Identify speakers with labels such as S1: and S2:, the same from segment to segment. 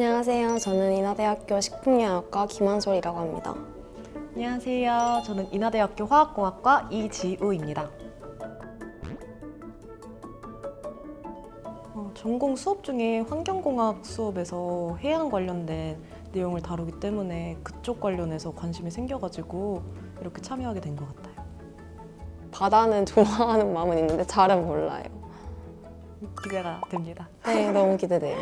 S1: 안녕하세요. 저는 인하대학교 식품영양학과 김한솔이라고 합니다.
S2: 안녕하세요. 저는 인하대학교 화학공학과 이지우입니다. 전공 수업 중에 환경공학 수업에서 해양 관련된 내용을 다루기 때문에 그쪽 관련해서 관심이 생겨가지고 이렇게 참여하게 된 것 같아요.
S1: 바다는 좋아하는 마음은 있는데 잘은 몰라요.
S2: 기대가 됩니다.
S1: 네, 너무 기대돼요.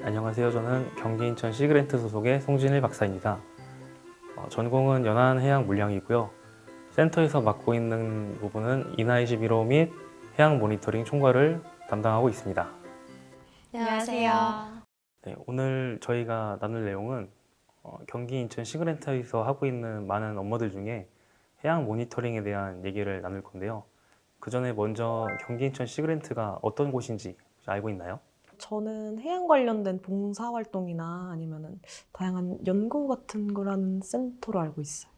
S3: 안녕하세요. 저는 경기 인천 시그랜트 소속의 송진일 박사입니다. 전공은 연안해양물량이고요. 센터에서 맡고 있는 부분은 인하21호 및 해양 모니터링 총괄을 담당하고 있습니다.
S1: 안녕하세요.
S3: 네, 오늘 저희가 나눌 내용은 경기 인천 시그랜트에서 하고 있는 많은 업무들 중에 해양 모니터링에 대한 얘기를 나눌 건데요. 그 전에 먼저 경기 인천 시그랜트가 어떤 곳인지 알고 있나요?
S2: 저는 해양 관련된 봉사활동이나 아니면은 다양한 연구 같은 거라는 센터로 알고 있어요.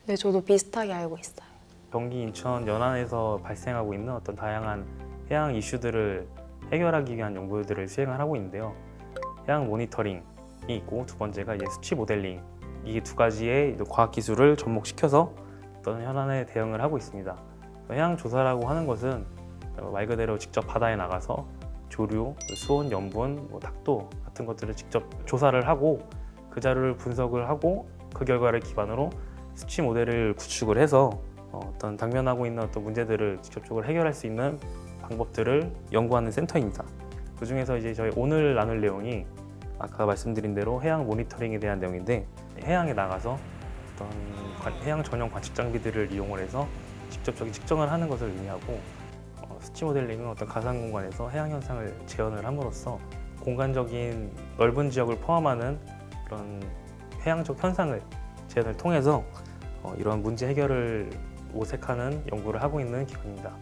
S1: 네, 저도 비슷하게 알고 있어요.
S3: 경기 인천 연안에서 발생하고 있는 어떤 다양한 해양 이슈들을 해결하기 위한 연구들을 수행을 하고 있는데요. 해양 모니터링이 있고 두 번째가 이제 수치 모델링, 이 두 가지의 과학 기술을 접목시켜서 어떤 현안에 대응을 하고 있습니다. 해양 조사라고 하는 것은 말 그대로 직접 바다에 나가서 조류, 수온, 염분, 탁도 같은 것들을 직접 조사를 하고 그 자료를 분석을 하고 그 결과를 기반으로 수치 모델을 구축을 해서 어떤 당면하고 있는 어떤 문제들을 직접적으로 해결할 수 있는 방법들을 연구하는 센터입니다. 그 중에서 이제 저희 오늘 나눌 내용이 아까 말씀드린 대로 해양 모니터링에 대한 내용인데, 해양에 나가서 어떤 해양 전용 관측 장비들을 이용을 해서 직접적인 측정을 하는 것을 의미하고, 수치 모델링은 어떤 가상 공간에서 해양 현상을 재현을 함으로써 공간적인 넓은 지역을 포함하는 그런 해양적 현상을 재현을 통해서 이런 문제 해결을 모색하는 연구를 하고 있는 기관입니다.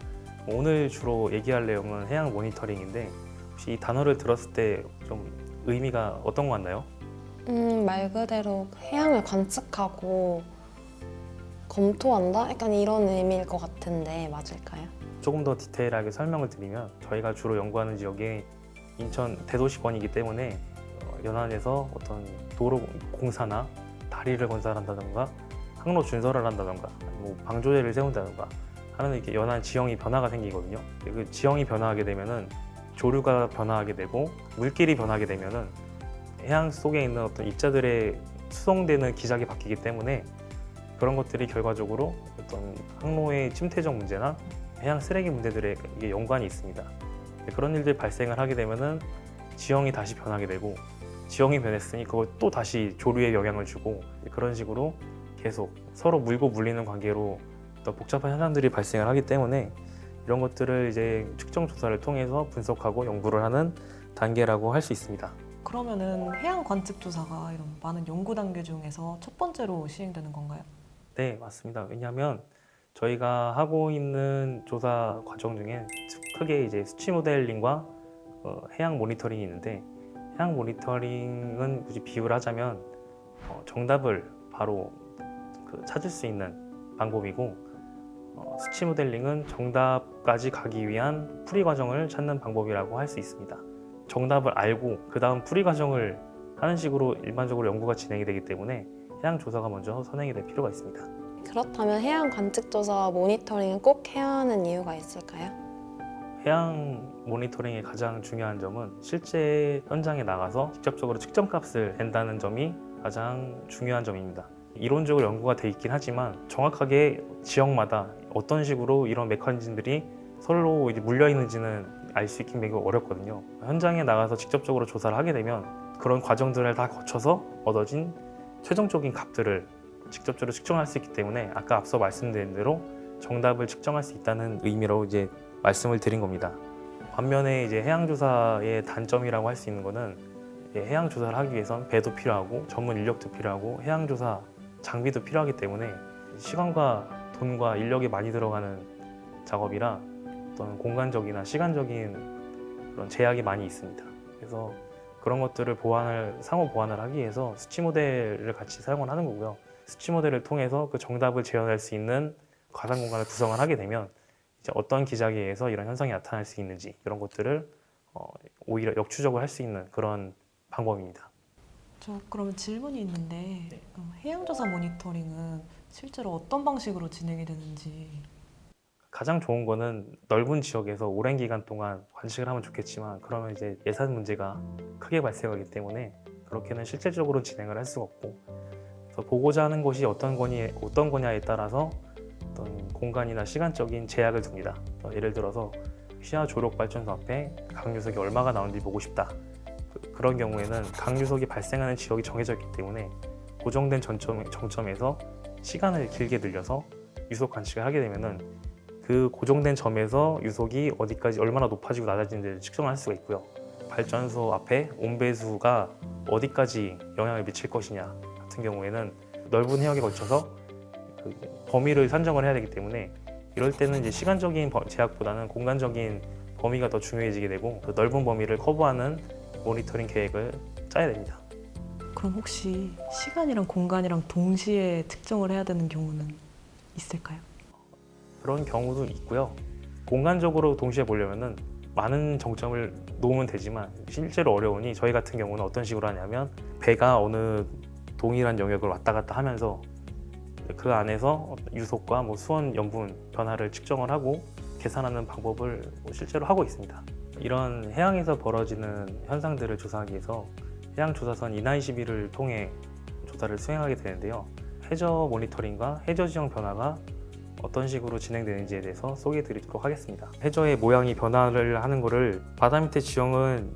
S3: 오늘 주로 얘기할 내용은 해양 모니터링인데, 혹시 이 단어를 들었을 때 좀 의미가 어떤 것 같나요?
S1: 말 그대로 해양을 관측하고 검토한다? 약간 이런 의미일 것 같은데 맞을까요?
S3: 조금 더 디테일하게 설명을 드리면, 저희가 주로 연구하는 지역이 인천 대도시권이기 때문에 연안에서 어떤 도로 공사나 다리를 건설한다던가 항로 준설을 한다던가 뭐 방조제를 세운다던가 하는 이렇게 연안 지형이 변화가 생기거든요. 그 지형이 변화하게 되면은 조류가 변화하게 되고 물길이 변하게 되면은 해양 속에 있는 어떤 입자들의 수송되는 기작이 바뀌기 때문에 그런 것들이 결과적으로 어떤 항로의 침퇴적 문제나 해양 쓰레기 문제들에 이게 연관이 있습니다. 그런 일들이 발생을 하게 되면은 지형이 다시 변하게 되고, 지형이 변했으니 그걸 또 다시 조류에 영향을 주고, 그런 식으로 계속 서로 물고 물리는 관계로 또 복잡한 현상들이 발생을 하기 때문에 이런 것들을 이제 측정 조사를 통해서 분석하고 연구를 하는 단계라고 할 수 있습니다.
S2: 그러면은 해양 관측 조사가 이런 많은 연구 단계 중에서 첫 번째로 시행되는 건가요?
S3: 네, 맞습니다. 왜냐하면 저희가 하고 있는 조사 과정 중에 크게 이제 수치 모델링과 해양 모니터링이 있는데, 해양 모니터링은 굳이 비유를 하자면 정답을 바로 찾을 수 있는 방법이고, 수치 모델링은 정답까지 가기 위한 풀이 과정을 찾는 방법이라고 할 수 있습니다. 정답을 알고 그 다음 풀이 과정을 하는 식으로 일반적으로 연구가 진행이 되기 때문에 해양 조사가 먼저 선행이 될 필요가 있습니다.
S1: 그렇다면 해양 관측조사와 모니터링은 꼭 해야 하는 이유가 있을까요?
S3: 해양 모니터링의 가장 중요한 점은 실제 현장에 나가서 직접적으로 측정값을 낸다는 점이 가장 중요한 점입니다. 이론적으로 연구가 돼 있긴 하지만 정확하게 지역마다 어떤 식으로 이런 메커니즘들이 서로 이제 물려 있는지는 알 수 있긴 매우 어렵거든요. 현장에 나가서 직접적으로 조사를 하게 되면 그런 과정들을 다 거쳐서 얻어진 최종적인 값들을 직접적으로 측정할 수 있기 때문에 아까 앞서 말씀드린 대로 정답을 측정할 수 있다는 의미로 이제 말씀을 드린 겁니다. 반면에 이제 해양조사의 단점이라고 할 수 있는 거는 해양조사를 하기 위해선 배도 필요하고 전문 인력도 필요하고 해양조사 장비도 필요하기 때문에 시간과 돈과 인력이 많이 들어가는 작업이라 어떤 공간적이나 시간적인 그런 제약이 많이 있습니다. 그래서 그런 것들을 상호 보완을 하기 위해서 수치 모델을 같이 사용을 하는 거고요. 수치 모델을 통해서 그 정답을 재현할 수 있는 가상 공간을 구성을 하게 되면 이제 어떤 기작에 의해서 이런 현상이 나타날 수 있는지 이런 것들을 오히려 역추적을 할 수 있는 그런 방법입니다.
S2: 저 그러면 질문이 있는데 해양조사 모니터링은 실제로 어떤 방식으로 진행이 되는지.
S3: 가장 좋은 거는 넓은 지역에서 오랜 기간 동안 관측을 하면 좋겠지만 그러면 이제 예산 문제가 크게 발생하기 때문에 그렇게는 실질적으로 진행을 할 수가 없고, 그래서 보고자 하는 곳이 어떤 거냐에 따라서 어떤 공간이나 시간적인 제약을 둡니다. 예를 들어서 시야 조력 발전소 앞에 강유석이 얼마가 나오는지 보고 싶다. 그런 경우에는 강유석이 발생하는 지역이 정해져 있기 때문에 고정된 정점에서 시간을 길게 늘려서 유속 관측을 하게 되면은 그 고정된 점에서 유속이 어디까지 얼마나 높아지고 낮아지는지를 측정할 수가 있고요. 발전소 앞에 온배수가 어디까지 영향을 미칠 것이냐 같은 경우에는 넓은 해역에 걸쳐서 그 범위를 산정을 해야 되기 때문에 이럴 때는 이제 시간적인 제약보다는 공간적인 범위가 더 중요해지게 되고 그 넓은 범위를 커버하는 모니터링 계획을 짜야 됩니다.
S2: 그럼 혹시 시간이랑 공간이랑 동시에 측정을 해야 되는 경우는 있을까요?
S3: 그런 경우도 있고요. 공간적으로 동시에 보려면은 많은 정점을 놓으면 되지만 실제로 어려우니 저희 같은 경우는 어떤 식으로 하냐면 배가 어느 동일한 영역을 왔다 갔다 하면서 그 안에서 유속과 수온 염분 변화를 측정을 하고 계산하는 방법을 실제로 하고 있습니다. 이런 해양에서 벌어지는 현상들을 조사하기 위해서 해양조사선 이나21을 통해 조사를 수행하게 되는데요. 해저 모니터링과 해저 지형 변화가 어떤 식으로 진행되는지에 대해서 소개해 드리도록 하겠습니다. 해저의 모양이 변화를 하는 것을 바다 밑의 지형은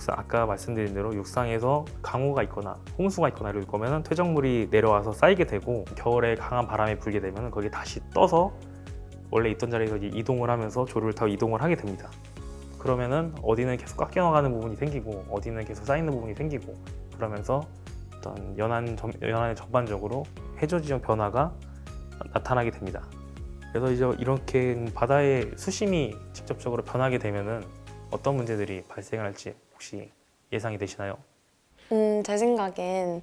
S3: 아까 말씀드린 대로 육상에서 강우가 있거나 홍수가 있거나 이럴 거면 퇴적물이 내려와서 쌓이게 되고 겨울에 강한 바람이 불게 되면 거기 다시 떠서 원래 있던 자리에서 이동을 하면서 조류를 타고 이동을 하게 됩니다. 그러면은 어디는 계속 깎여 나가는 부분이 생기고 어디는 계속 쌓이는 부분이 생기고 그러면서 어떤 연안에 전반적으로 해저 지형 변화가 나타나게 됩니다. 그래서 이제 이렇게 바다의 수심이 직접적으로 변하게 되면은 어떤 문제들이 발생할지 혹시 예상이 되시나요?
S1: 제 생각엔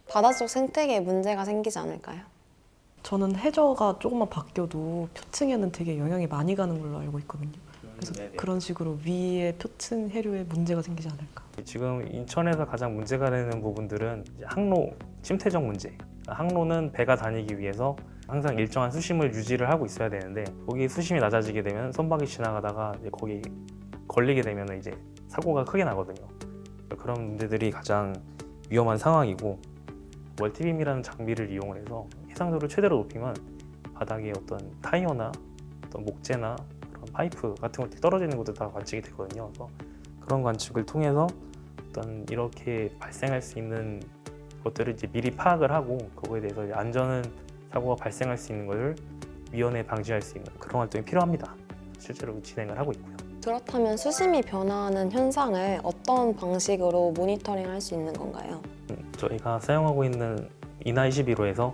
S1: 바닷속 생태계에 문제가 생기지 않을까요?
S2: 저는 해저가 조금만 바뀌어도 표층에는 되게 영향이 많이 가는 걸로 알고 있거든요. 그래서 그런 식으로 위에 표층 해류에 문제가 생기지 않을까.
S3: 지금 인천에서 가장 문제가 되는 부분들은 이제 항로 침퇴적 문제. 항로는 배가 다니기 위해서 항상 일정한 수심을 유지를 하고 있어야 되는데 거기 수심이 낮아지게 되면 선박이 지나가다가 이제 거기 걸리게 되면 이제 사고가 크게 나거든요. 그런 문제들이 가장 위험한 상황이고 멀티빔이라는 장비를 이용해서 해상도를 최대로 높이면 바닥에 어떤 타이어나 어떤 목재나 그런 파이프 같은 것들이 떨어지는 것도 다 관측이 되거든요. 그래서 그런 관측을 통해서 어떤 이렇게 발생할 수 있는 것들을 이제 미리 파악을 하고 그거에 대해서 이제 안전 사고가 발생할 수 있는 것을 미연에 방지할 수 있는 그런 활동이 필요합니다. 실제로 진행을 하고 있고요.
S1: 그렇다면 수심이 변화하는 현상을 어떤 방식으로 모니터링할 수 있는 건가요?
S3: 저희가 사용하고 있는 이나21호에서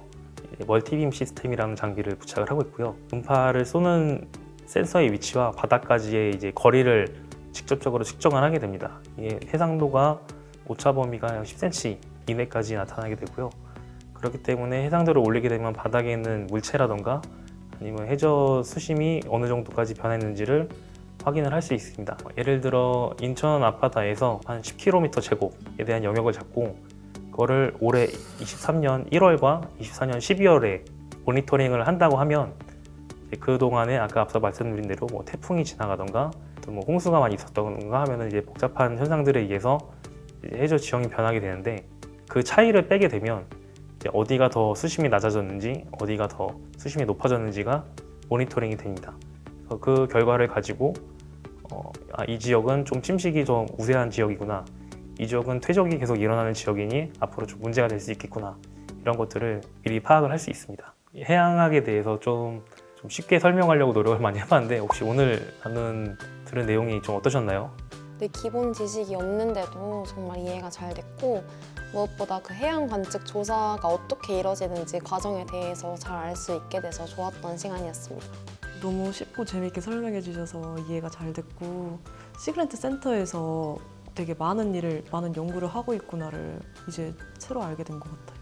S3: 멀티빔 시스템이라는 장비를 부착을 하고 있고요. 음파를 쏘는 센서의 위치와 바닥까지의 이제 거리를 직접적으로 측정을 하게 됩니다. 이게 해상도가 오차 범위가 10cm 이내까지 나타나게 되고요. 그렇기 때문에 해상도를 올리게 되면 바닥에 있는 물체라던가 아니면 해저 수심이 어느 정도까지 변했는지를 확인을 할 수 있습니다. 예를 들어 인천 앞바다에서 한 10km 제곱에 대한 영역을 잡고 그거를 올해 23년 1월과 24년 12월에 모니터링을 한다고 하면 그동안에 아까 앞서 말씀드린 대로 태풍이 지나가던가 또 홍수가 많이 있었던가 하면 이제 복잡한 현상들에 의해서 이제 해저 지형이 변하게 되는데 그 차이를 빼게 되면 이제 어디가 더 수심이 낮아졌는지 어디가 더 수심이 높아졌는지가 모니터링이 됩니다. 그래서 그 결과를 가지고 이 지역은 좀 침식이 좀 우세한 지역이구나, 이 지역은 퇴적이 계속 일어나는 지역이니 앞으로 좀 문제가 될 수 있겠구나, 이런 것들을 미리 파악을 할 수 있습니다. 해양학에 대해서 좀 쉽게 설명하려고 노력을 많이 해봤는데 혹시 오늘 나눈 들은 내용이 좀 어떠셨나요?
S1: 내 기본 지식이 없는데도 정말 이해가 잘 됐고 무엇보다 그 해양 관측 조사가 어떻게 이루어지는지 과정에 대해서 잘 알 수 있게 돼서 좋았던 시간이었습니다.
S2: 너무 쉽고 재밌게 설명해 주셔서 이해가 잘 됐고 시그렌트 센터에서 되게 많은 연구를 하고 있구나를 이제 새로 알게 된 것 같아요.